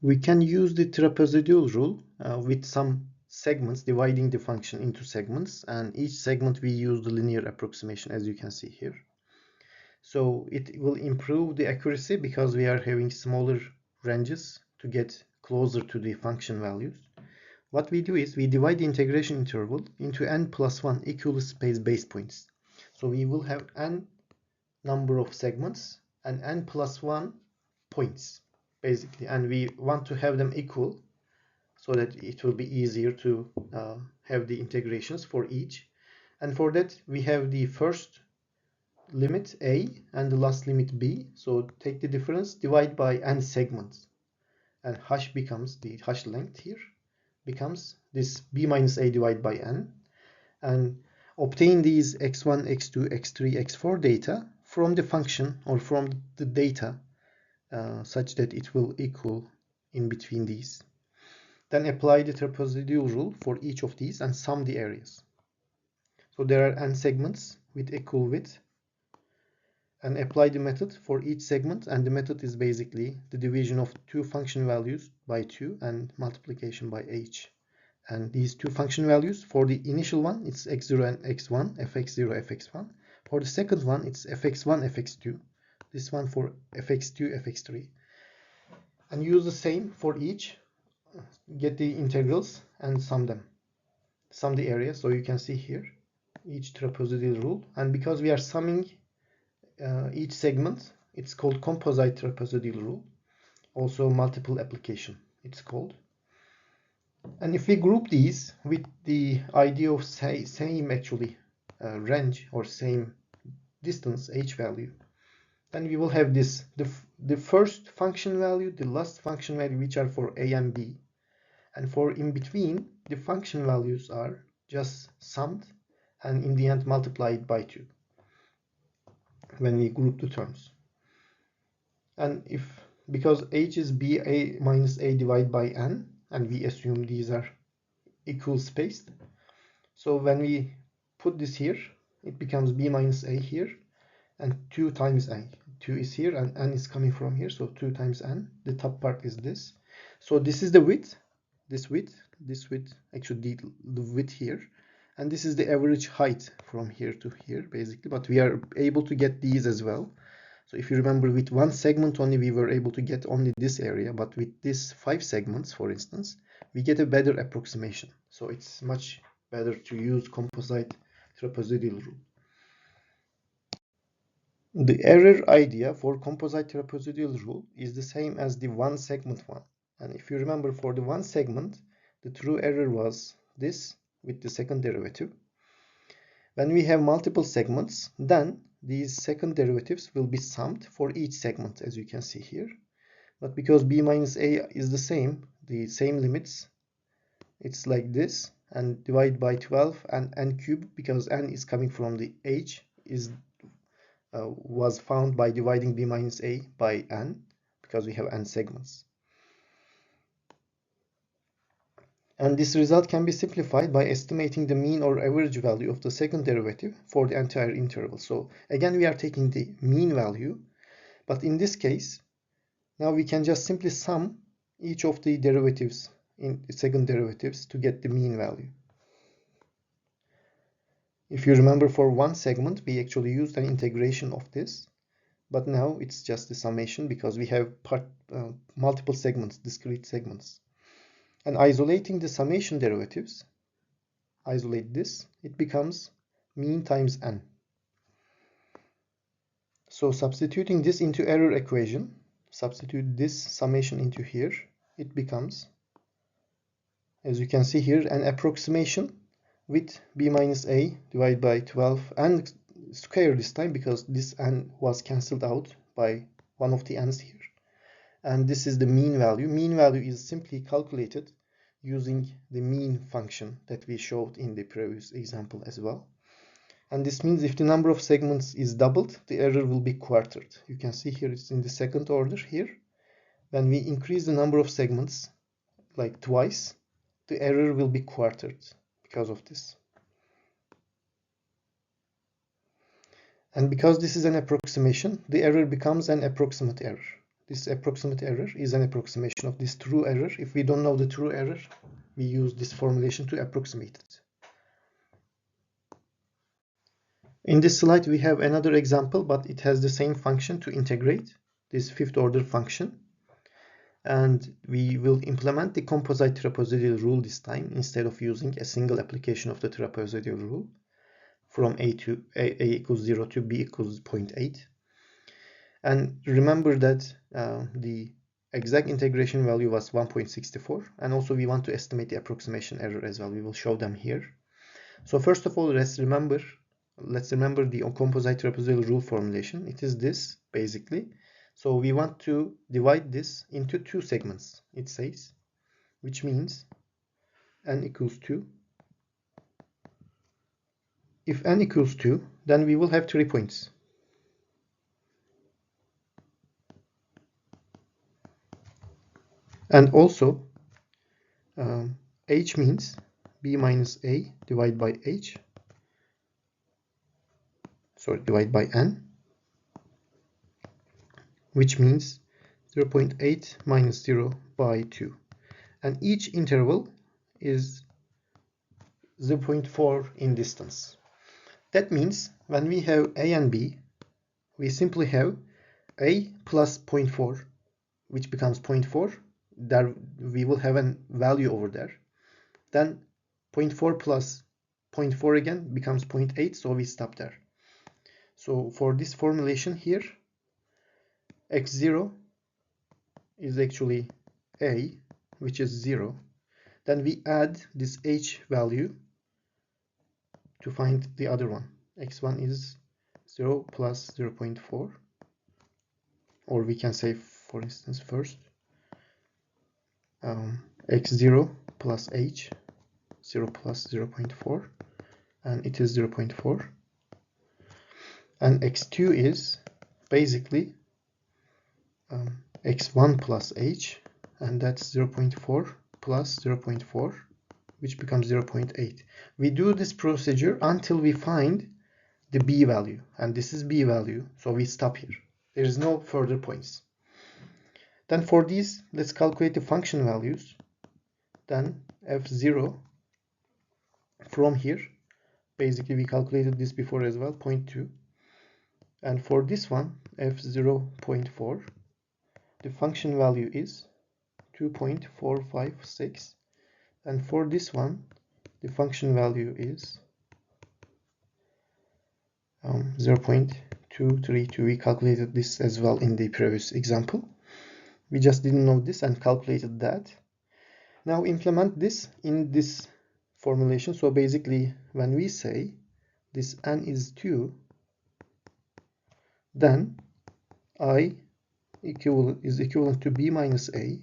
We can use the trapezoidal rule with some segments, dividing the function into segments, and each segment we use the linear approximation, as you can see here. So it will improve the accuracy because we are having smaller ranges to get closer to the function values. What we do is we divide the integration interval into n+1 equally spaced base points. So we will have n number of segments and n+1 points basically, and we want to have them equal so that it will be easier to have the integrations for each. And for that we have the first limit a and the last limit b. So take the difference, divide by n segments, and hash becomes the hash length here becomes this b minus a divided by n, and obtain these x1, x2, x3, x4 data from the function or from the data such that it will equal in between these. Then apply the trapezoidal rule for each of these and sum the areas. So there are n segments with equal width, and apply the method for each segment, and the method is basically the division of two function values by 2 and multiplication by h. And these two function values, for the initial one it's x0 and x1, fx0, fx1. For the second one it's fx1, fx2. This one for fx2, fx3. And use the same for each. Get the integrals and sum them. Sum the area. So you can see here each trapezoidal rule. And because we are summing each segment, it's called composite trapezoidal rule. Also multiple application it's called. And if we group these with the idea of same actually range or same distance h value, then we will have this the first function value, the last function value, which are for a and b, and for in between the function values are just summed and in the end multiplied by 2 when we group the terms. And if because h is b a minus a divided by n, and we assume these are equal spaced, so when we put this here it becomes b minus a here and 2 times a. 2 is here and n is coming from here, so 2 times n. The top part is this. So this is the width, this width, actually the width here, and this is the average height from here to here basically, but we are able to get these as well. So if you remember, with one segment only we were able to get only this area, but with this 5 segments for instance we get a better approximation. So it's much better to use composite trapezoidal rule. The error idea for composite trapezoidal rule is the same as the one segment one. And if you remember, for the one segment, the true error was this with the second derivative. When we have multiple segments, then these second derivatives will be summed for each segment, as you can see here. But because b minus a is the same limits, it's like this, and divide by 12 and n cubed, because n is coming from the h, was found by dividing b minus a by n, because we have n segments. And this result can be simplified by estimating the mean or average value of the second derivative for the entire interval. So again we are taking the mean value, but in this case now we can just simply sum each of the derivatives in the second derivatives to get the mean value. If you remember, for one segment we actually used an integration of this, but now it's just the summation because we have multiple segments, discrete segments. And isolating the summation derivatives, isolate this, it becomes mean times n. So substituting this into error equation, substitute this summation into here, it becomes, as you can see here, an approximation with b minus a divided by 12 and square this time, because this n was cancelled out by one of the n's here. And this is the mean value. Mean value is simply calculated using the mean function that we showed in the previous example as well. And this means if the number of segments is doubled, the error will be quartered. You can see here it's in the second order here. When we increase the number of segments like twice, the error will be quartered because of this. And because this is an approximation, the error becomes an approximate error. this approximate error is an approximation of this true error. If we don't know the true error, we use this formulation to approximate it. In this slide, we have another example, but it has the same function to integrate this fifth order function. And we will implement the composite trapezoidal rule this time instead of using a single application of the trapezoidal rule from a equals 0 to b equals 0.8. And remember that the exact integration value was 1.64, and also we want to estimate the approximation error as well. We will show them here. So first of all, let's remember the composite trapezoidal rule formulation. It is this basically. So we want to divide this into two segments, it says, which means n equals 2. If n equals 2, then we will have 3 points. And also, h means b minus a divided by h, divided by n, which means 0.8 minus 0 by 2. And each interval is 0.4 in distance. That means when we have a and b, we simply have a plus 0.4, which becomes 0.4. There we will have a value over there. Then 0.4 plus 0.4 again becomes 0.8, so we stop there. So for this formulation here, x0 is actually a, which is 0. Then we add this h value to find the other one. x1 is 0 plus 0.4, or we can say, for instance, first x0 plus h, 0 plus 0.4, and it is 0.4. And x2 is basically x1 plus h, and that's 0.4 plus 0.4, which becomes 0.8. We do this procedure until we find the b value, and this is b value, so we stop here. There is no further points. Then for these, let's calculate the function values. Then f0 from here, basically we calculated this before as well, 0.2. And for this one, f0.4, the function value is 2.456. And for this one, the function value is 0.232. We calculated this as well in the previous example. We just didn't know this and calculated that. Now implement this in this formulation. So basically, when we say this n is 2, then I is equivalent to b minus a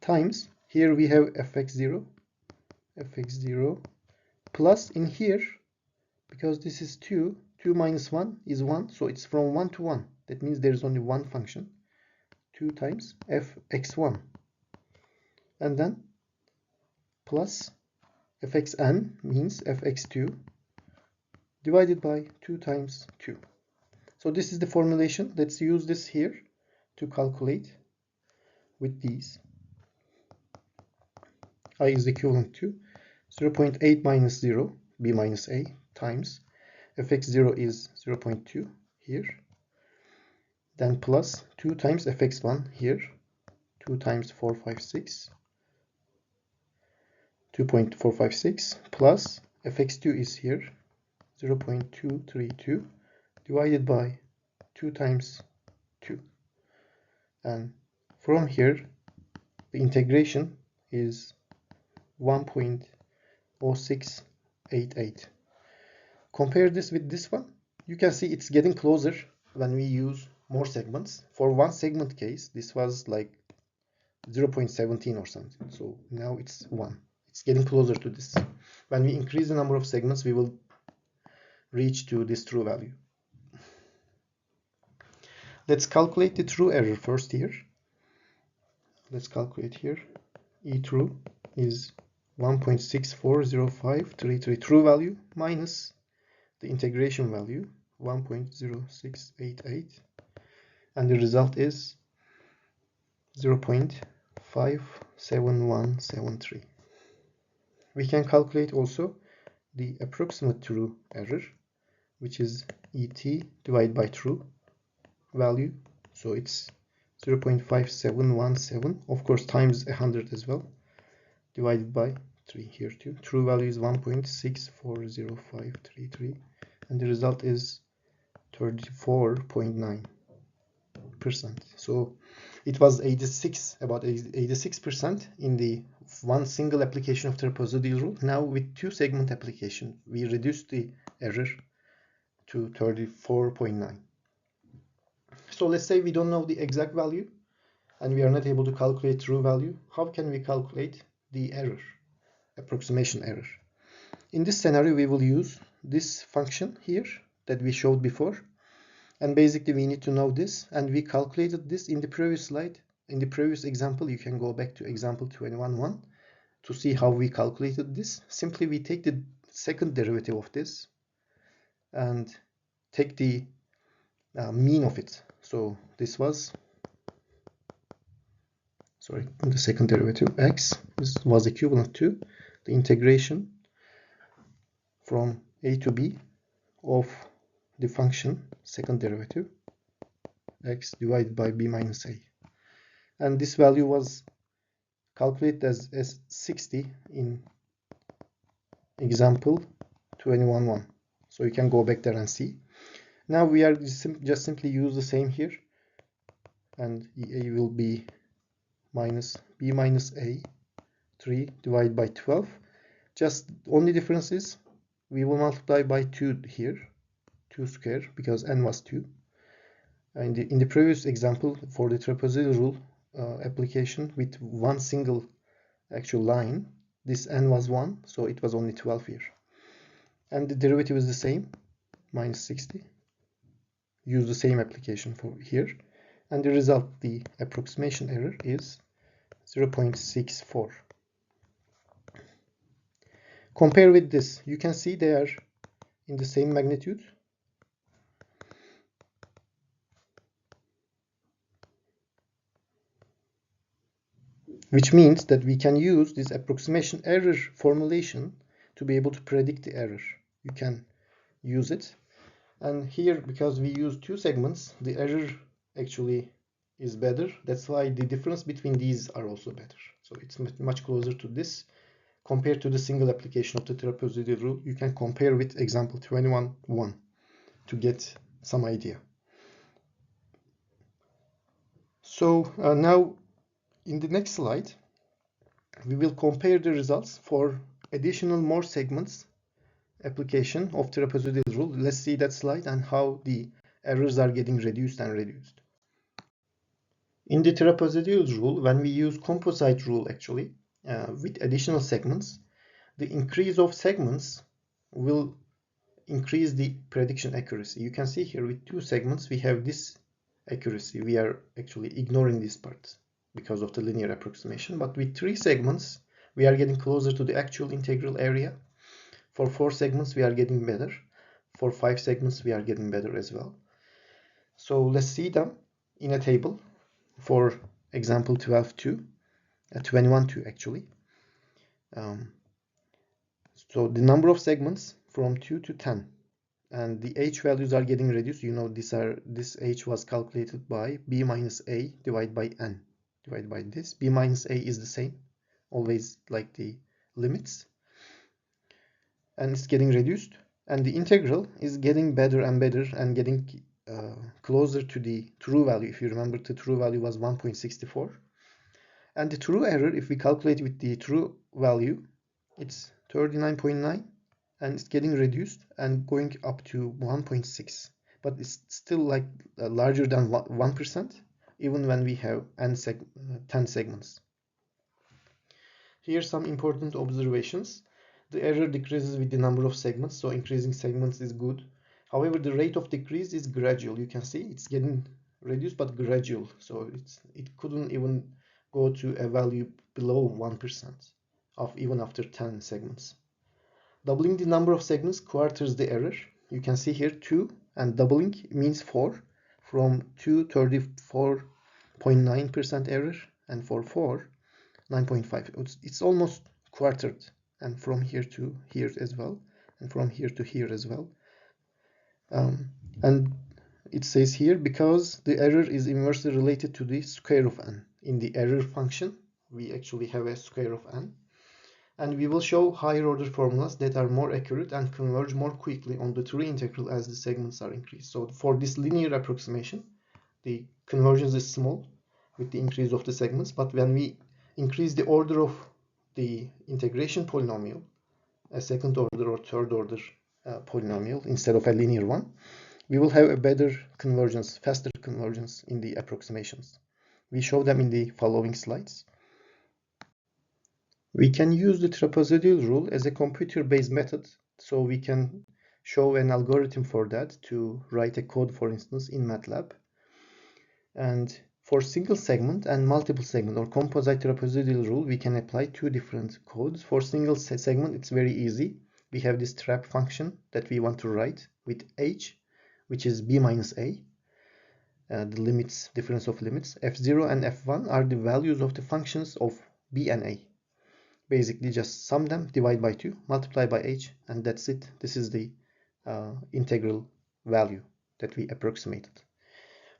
times, here we have fx0 plus in here, because this is 2 minus 1 is 1, so it's from 1 to 1. That means there is only one function. 2 times fx1, and then plus fxn means fx2 divided by 2 times 2. So this is the formulation. Let's use this here to calculate with these. I is equivalent to 0.8 minus 0, b minus a, times fx0 is 0.2 here, then plus 2 times fx1 here, 2 times 456, 2.456, plus fx2 is here, 0.232, divided by 2 times 2. And from here, the integration is 1.0688. Compare this with this one. You can see it's getting closer when we use more segments. For one segment case, this was like 0.17 or something. So now it's 1. It's getting closer to this. When we increase the number of segments, we will reach to this true value. Let's calculate the true error first here. Let's calculate here. E true is 1.640533 true value minus the integration value 1.0688, and the result is 0.57173. We can calculate also the approximate true error, which is ET divided by true value. So it's 0.5717, of course times 100 as well, divided by 3 here too. True value is 1.640533, and the result is 34.9%. So it was about 86% in the one single application of trapezoidal rule. Now with two segment application, we reduced the error to 34.9. So let's say we don't know the exact value and we are not able to calculate true value. How can we calculate the error, approximation error? In this scenario, we will use this function here that we showed before. And basically we need to know this, and we calculated this in the previous slide. In the previous example, you can go back to example 21.1 to see how we calculated this. Simply we take the second derivative of this and take the mean of it. So this was, the second derivative x was equivalent to the integration from a to b of the function second derivative x divided by b minus a, and this value was calculated as 60 in example 21.1. So you can go back there and see. Now we are just simply use the same here, and a will be minus b minus a 3 divided by 12. Just only difference is we will multiply by 2 here, 2 square, because n was 2. In the previous example for the trapezoidal rule application with one single actual line, this n was 1, so it was only 12 here. And the derivative is the same, minus 60. Use the same application for here. And the result, the approximation error, is 0.64. Compare with this. You can see they are in the same magnitude. Which means that we can use this approximation error formulation to be able to predict the error. You can use it. And here, because we use two segments, the error actually is better. That's why the difference between these are also better. So it's much closer to this compared to the single application of the trapezoidal rule. You can compare with example 21.1 to get some idea. So now in the next slide, we will compare the results for additional more segments application of trapezoidal rule. Let's see that slide and how the errors are getting reduced and reduced. In the trapezoidal rule, when we use composite rule actually with additional segments, the increase of segments will increase the prediction accuracy. You can see here with two segments we have this accuracy. We are actually ignoring this part because of the linear approximation, but with 3 segments we are getting closer to the actual integral area. For 4 segments we are getting better. For 5 segments we are getting better as well. So let's see them in a table. For example 21.2 actually. So the number of segments from 2 to 10, and the h values are getting reduced. You know, this h was calculated by b minus a divided by n divided by this. B minus a is the same, always like the limits, and it's getting reduced, and the integral is getting better and better and getting closer to the true value. If you remember, the true value was 1.64, and the true error, if we calculate with the true value, it's 39.9, and it's getting reduced and going up to 1.6, but it's still like larger than 1%, even when we have 10 segments. Here are some important observations. The error decreases with the number of segments, so increasing segments is good. However, the rate of decrease is gradual. You can see it's getting reduced, but gradual, so it couldn't even go to a value below 1% even after 10 segments. Doubling the number of segments quarters the error. You can see here 2, and doubling means 4. From 2, 34 0.9% error, and for 4, 9.5. It's almost quartered, and from here to here as well, and from here to here as well. And it says here, because the error is inversely related to the square root of n. In the error function, we actually have a square root of n. And we will show higher order formulas that are more accurate and converge more quickly on the tree integral as the segments are increased. So for this linear approximation, the convergence is small with the increase of the segments, but when we increase the order of the integration polynomial, a second order or third order polynomial instead of a linear one, we will have a better convergence, faster convergence in the approximations. We show them in the following slides. We can use the trapezoidal rule as a computer-based method, so we can show an algorithm for that to write a code, for instance, in MATLAB. And for single segment and multiple segment or composite trapezoidal rule, we can apply two different codes. For single segment, it's very easy. We have this trap function that we want to write with h, which is b minus a. The limits, difference of limits, f0 and f1 are the values of the functions of b and a. Basically just sum them, divide by 2, multiply by h, and that's it. This is the integral value that we approximated.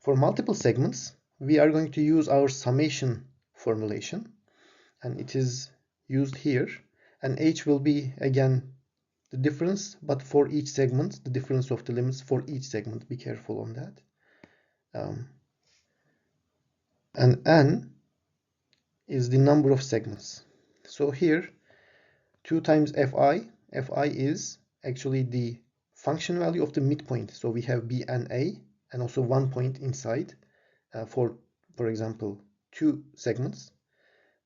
For multiple segments, we are going to use our summation formulation, and it is used here, and h will be again the difference, but for each segment, the difference of the limits for each segment. Be careful on that. And n is the number of segments. So here, 2 times fi is actually the function value of the midpoint. So we have b and a, and also 1 point inside for example, 2 segments.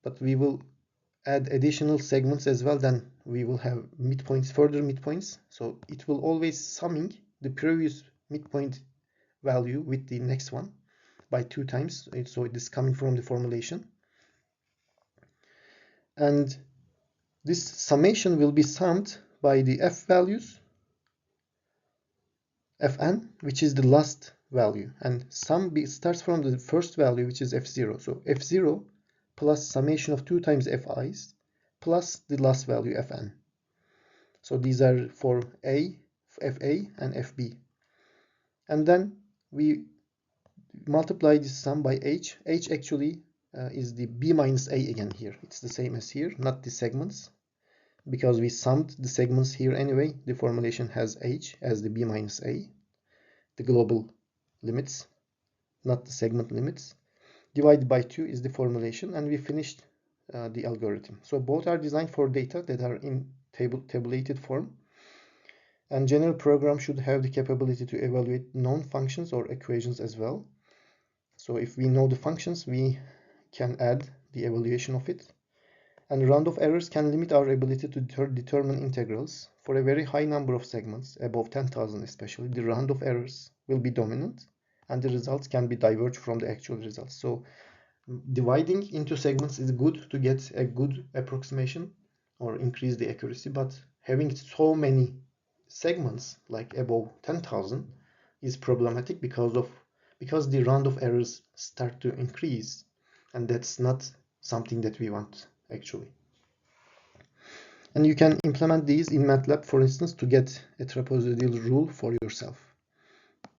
But we will add additional segments as well, then we will have midpoints, further midpoints. So it will always summing the previous midpoint value with the next one by 2 times. So it is coming from the formulation. And this summation will be summed by the f values, fn, which is the last value, and sum starts from the first value, which is f0. So f0 plus summation of 2 times fi's plus the last value fn. So these are for a, fa, and fb. And then we multiply this sum by h. H actually is the b minus a again here. It's the same as here, not the segments. Because we summed the segments here anyway, the formulation has h as the b minus a, the global limits, not the segment limits. Divided by 2 is the formulation, and we finished the algorithm. So both are designed for data that are in tabulated form. And general program should have the capability to evaluate known functions or equations as well. So if we know the functions, we can add the evaluation of it. And round of errors can limit our ability to determine integrals. For a very high number of segments, above 10,000 especially, the round of errors will be dominant, and the results can be diverged from the actual results. So dividing into segments is good to get a good approximation or increase the accuracy, but having so many segments, like above 10,000, is problematic because the round of errors start to increase, and that's not something that we want actually. And you can implement these in MATLAB, for instance, to get a trapezoidal rule for yourself.